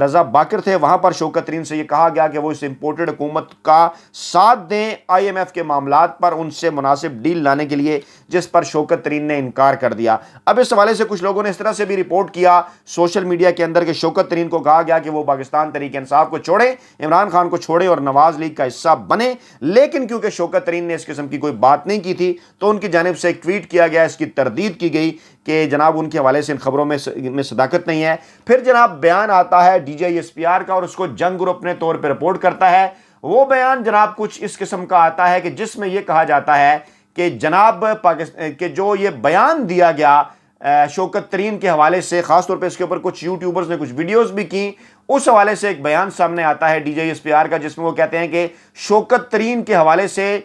رضا Baker تھے، وہاں پر شوکت ترین سے یہ کہا گیا کہ وہ اس امپورٹڈ حکومت کا ساتھ دیں IMF کے معاملات پر ان سے مناسب ڈیل لانے کے لیے، جس پر شوکت ترین نے انکار کر دیا۔ اب اس حوالے سے کچھ لوگوں نے اس طرح سے بھی رپورٹ کیا سوشل میڈیا کے اندر کہ شوکت ترین کو کہا گیا کہ وہ پاکستان تحریک انصاف کو چھوڑیں، عمران خان کو چھوڑیں اور نواز لیگ کا حصہ بنے، لیکن کیونکہ شوکت ترین نے اس قسم کی کوئی بات نہیں کی تھی تو ان کی جانب سے ایک ٹویٹ کیا گیا، اس کی تردید کی گئی کہ جناب ان کے حوالے سے ان خبروں میں صداقت نہیں ہے۔ پھر جناب بیان آتا ہے DJSPR کا اور اس کو جنگ گروپ اپنے طور پہ رپورٹ کرتا ہے۔ وہ بیان جناب کچھ اس قسم کا آتا ہے کہ جس میں یہ کہا جاتا ہے کہ جناب کہ جو یہ بیان دیا گیا شوکت ترین کے حوالے سے، خاص طور پہ اس کے اوپر کچھ یوٹیوبرز نے کچھ ویڈیوز بھی کی، اس حوالے سے ایک بیان سامنے آتا ہے DJSPR کا، جس میں وہ کہتے ہیں کہ شوکت ترین کے حوالے سے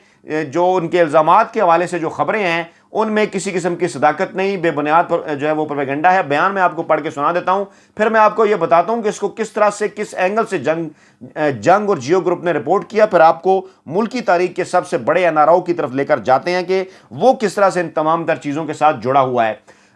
جو ان کے الزامات کے حوالے سے جو خبریں ہیں ان میں کسی قسم کی صداقت نہیں، بے بنیاد پر جو ہے وہ پروپیگنڈا ہے۔ بیان میں آپ کو پڑھ کے سنا دیتا ہوں، پھر میں آپ کو یہ بتاتا ہوں کہ اس کو کس طرح سے، کس اینگل سے جنگ اور جیو گروپ نے رپورٹ کیا، پھر آپ کو ملکی تاریخ کے سب سے بڑے NRO کی طرف لے کر جاتے ہیں کہ وہ کس طرح سے ان تمام تر چیزوں کے ساتھ جڑا ہوا ہے۔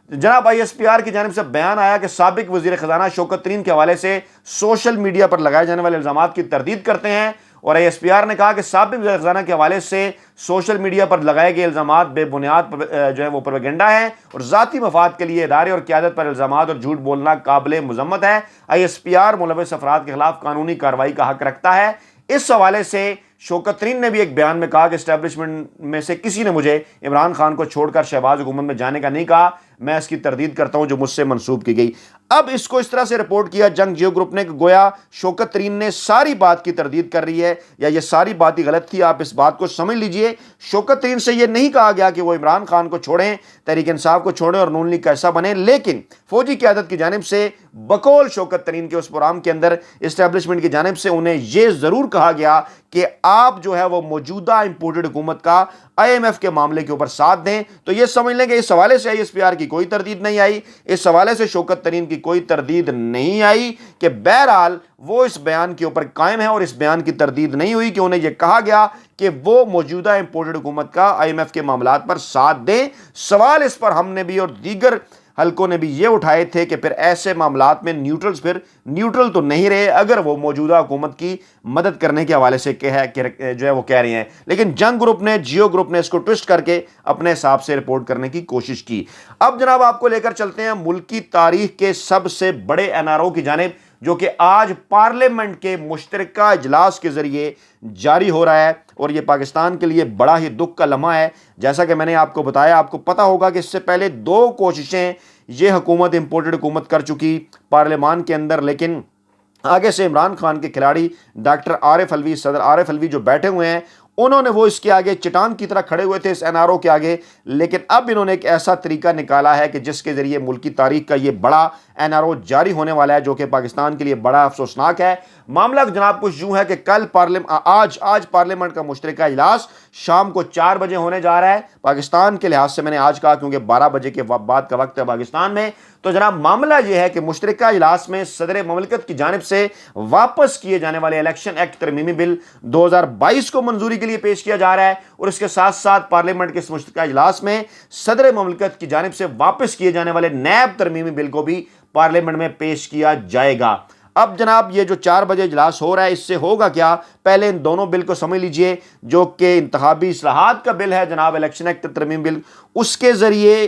جناب ISPR کی جانب سے بیان آیا کہ سابق وزیر خزانہ شوکت ترین کے حوالے سے سوشل میڈیا پر لگائے جانے والے الزامات کی تردید کرتے ہیں، اور ISPR نے کہا کہ سابق وزیر خزانہ کے حوالے سے سوشل میڈیا پر لگائے گئے الزامات بے بنیاد جو ہے وہ پروپیگنڈا ہے اور ذاتی مفاد کے لیے ادارے اور قیادت پر الزامات اور جھوٹ بولنا قابل مذمت ہے۔ ISPR ملوث افراد کے خلاف قانونی کارروائی کا حق رکھتا ہے۔ اس حوالے سے شوکت ترین نے بھی ایک بیان میں کہا کہ اسٹیبلشمنٹ میں سے کسی نے مجھے عمران خان کو چھوڑ کر شہباز حکومت میں جانے کا نہیں کہا، میں اس کی تردید کرتا ہوں جو مجھ سے منسوب کی گئی۔ اب اس کو اس طرح سے رپورٹ کیا جنگ جیو گروپ نے کہ گویا شوکت ترین نے ساری بات کی تردید کر رہی ہے، یا یہ ساری بات ہی غلط تھی، آپ اس بات کو سمجھ لیجئے۔ شوکت ترین سے یہ نہیں کہا گیا کہ وہ عمران خان کو چھوڑیں، تحریک انصاف کو چھوڑیں اور نون لیگ کا حصہ بنیں، لیکن فوجی قیادت کی جانب سے بقول شوکت ترین کے اس پروگرام کے اندر اسٹیبلشمنٹ کی جانب سے انہیں یہ ضرور کہا گیا کہ آپ جو ہے وہ موجودہ امپورٹڈ حکومت کا IMF کے معاملے کے اوپر ساتھ دیں۔ تو یہ سمجھ لیں کہ اس حوالے سے ISPR کی کوئی تردید نہیں آئی، اس حوالے سے شوکت ترین کی کوئی تردید نہیں آئی، کہ بہرحال وہ اس بیان کے اوپر قائم ہے اور اس بیان کی تردید نہیں ہوئی کہ انہیں یہ کہا گیا کہ وہ موجودہ امپورٹڈ حکومت کا IMF کے معاملات پر ساتھ دیں۔ سوال اس پر ہم نے بھی اور دیگر حلقوں نے بھی یہ اٹھائے تھے کہ پھر ایسے معاملات میں نیوٹرلز پھر نیوٹرل تو نہیں رہے اگر وہ موجودہ حکومت کی مدد کرنے کے حوالے سے جو ہے وہ کہہ رہے ہیں، لیکن جنگ گروپ نے، جیو گروپ نے اس کو ٹوسٹ کر کے اپنے حساب سے رپورٹ کرنے کی کوشش کی۔ اب جناب آپ کو لے کر چلتے ہیں ملکی تاریخ کے سب سے بڑے NRO کی جانب، جو کہ آج پارلیمنٹ کے مشترکہ اجلاس کے ذریعے جاری ہو رہا ہے، اور یہ پاکستان کے لیے بڑا ہی دکھ کا لمحہ ہے۔ جیسا کہ میں نے آپ کو بتایا، آپ کو پتا ہوگا کہ اس سے پہلے 2 کوششیں یہ حکومت، امپورٹڈ حکومت کر چکی پارلیمان کے اندر، لیکن آگے سے عمران خان کے کھلاڑی ڈاکٹر عارف علوی، صدر عارف علوی جو بیٹھے ہوئے ہیں، انہوں نے وہ اس کے آگے چٹان کی طرح کھڑے ہوئے تھے اس NRO کے آگے، لیکن اب انہوں نے ایک ایسا طریقہ نکالا ہے کہ جس کے ذریعے ملکی تاریخ کا یہ بڑا NRO جاری ہونے والا ہے، جو کہ پاکستان کے لیے بڑا افسوسناک ہے۔ معاملہ جناب کچھ یوں ہے کہ آج پارلیمنٹ کا مشترکہ اجلاس شام کو 4 بجے ہونے جا رہا ہے پاکستان کے لحاظ سے، میں نے آج کہا کیونکہ 12 بجے کے بعد کا وقت ہے پاکستان میں۔ تو جناب معاملہ یہ ہے کہ مشترکہ اجلاس میں صدر مملکت کی جانب سے واپس کیے جانے والے الیکشن ایکٹ ترمیمی بل 2022 کو منظوری کے لیے پیش کیا جا رہا ہے، اور اس کے ساتھ ساتھ پارلیمنٹ کے اس مشترکہ اجلاس میں صدر مملکت کی جانب سے واپس کیے جانے والے نیب ترمیمی بل کو بھی پارلیمنٹ میں پیش کیا جائے گا۔ اب جناب یہ جو 4 بجے اجلاس ہو رہا ہے، اس سے ہوگا کیا؟ پہلے ان دونوں بل کو سمجھ لیجئے، جو کہ انتخابی اصلاحات کا بل ہے جناب، الیکشن ایکٹ ترمیم بل، اس کے ذریعے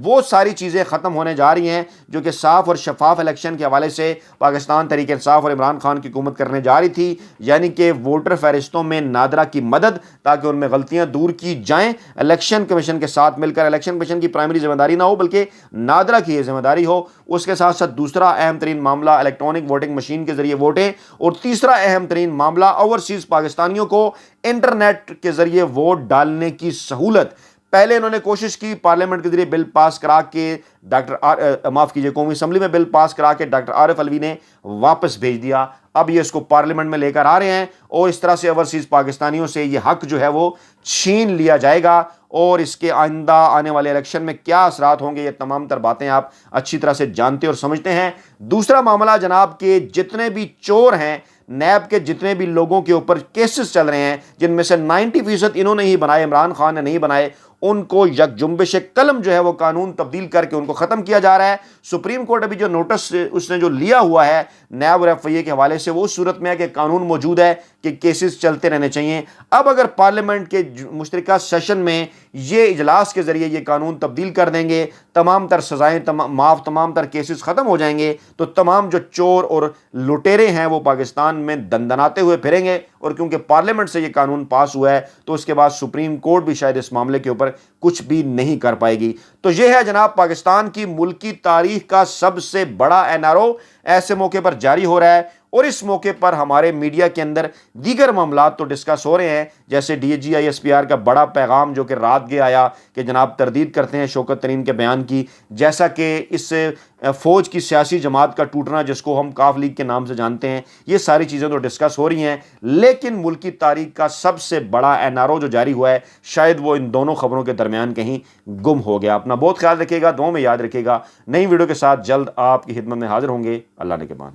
وہ ساری چیزیں ختم ہونے جا رہی ہیں جو کہ صاف اور شفاف الیکشن کے حوالے سے پاکستان تحریک انصاف اور عمران خان کی حکومت کرنے جا رہی تھی، یعنی کہ ووٹر فہرستوں میں نادرا کی مدد تاکہ ان میں غلطیاں دور کی جائیں، الیکشن کمیشن کے ساتھ مل کر، الیکشن کمیشن کی پرائمری ذمہ داری نہ ہو بلکہ نادرا کی یہ ذمہ داری ہو۔ اس کے ساتھ ساتھ دوسرا اہم ترین معاملہ الیکٹرانک ووٹنگ مشین کے ذریعے ووٹیں، اور تیسرا اہم ترین معاملہ اوورسیز پاکستانیوں کو انٹرنیٹ کے ذریعے ووٹ ڈالنے کی سہولت۔ پہلے انہوں نے کوشش کی پارلیمنٹ کے ذریعے بل پاس کرا کے قومی اسمبلی میں بل پاس کرا کے ڈاکٹر عارف علوی نے واپس بھیج دیا۔ اب یہ اس کو پارلیمنٹ میں لے کر آ رہے ہیں، اور اس طرح سے اوورسیز پاکستانیوں سے یہ حق جو ہے وہ چھین لیا جائے گا، اور اس کے آئندہ آنے والے الیکشن میں کیا اثرات ہوں گے، یہ تمام تر باتیں آپ اچھی طرح سے جانتے اور سمجھتے ہیں۔ دوسرا معاملہ جناب کہ جتنے بھی چور ہیں، نیب کے جتنے بھی لوگوں کے اوپر کیسز چل رہے ہیں، جن میں سے 90% انہوں نے ہی بنائے، عمران خان نے نہیں بنائے، ان کو یک جنبش قلم جو ہے وہ قانون تبدیل کر کے ان کو ختم کیا جا رہا ہے۔ سپریم کورٹ ابھی جو نوٹس اس نے جو لیا ہوا ہے نیب اور ایف آئی اے کے حوالے سے، وہ اس صورت میں ہے کہ قانون موجود ہے کہ کیسز چلتے رہنے چاہیے۔ اب اگر پارلیمنٹ کے مشترکہ سیشن میں یہ اجلاس کے ذریعے یہ قانون تبدیل کر دیں گے، تمام تر سزائیں معاف، تمام تر کیسز ختم ہو جائیں گے، تو تمام جو چور اور لٹیرے ہیں وہ پاکستان میں دندناتے ہوئے پھریں گے۔ اور کیونکہ پارلیمنٹ سے یہ قانون پاس ہوا ہے تو اس کے بعد سپریم کورٹ بھی شاید اس معاملے کے اوپر کچھ بھی نہیں کر پائے گی۔ تو یہ ہے جناب پاکستان کی ملکی تاریخ کا سب سے بڑا این آر او ایسے موقع پر جاری ہو رہا ہے، اور اس موقع پر ہمارے میڈیا کے اندر دیگر معاملات تو ڈسکس ہو رہے ہیں، جیسے D G I S P R کا بڑا پیغام جو کہ رات گئے آیا کہ جناب تردید کرتے ہیں شوکت ترین کے بیان کی، جیسا کہ اس فوج کی سیاسی جماعت کا ٹوٹنا جس کو ہم کاف لیگ کے نام سے جانتے ہیں، یہ ساری چیزیں تو ڈسکس ہو رہی ہیں، لیکن ملکی تاریخ کا سب سے بڑا این آر او جو جاری ہوا ہے شاید وہ ان دونوں خبروں کے درمیان کہیں گم ہو گیا۔ اپنا بہت خیال رکھیے گا، دعاؤں میں یاد رکھیے گا۔ نئی ویڈیو کے ساتھ جلد آپ کی خدمت میں حاضر ہوں گے۔ اللہ نے کے مان۔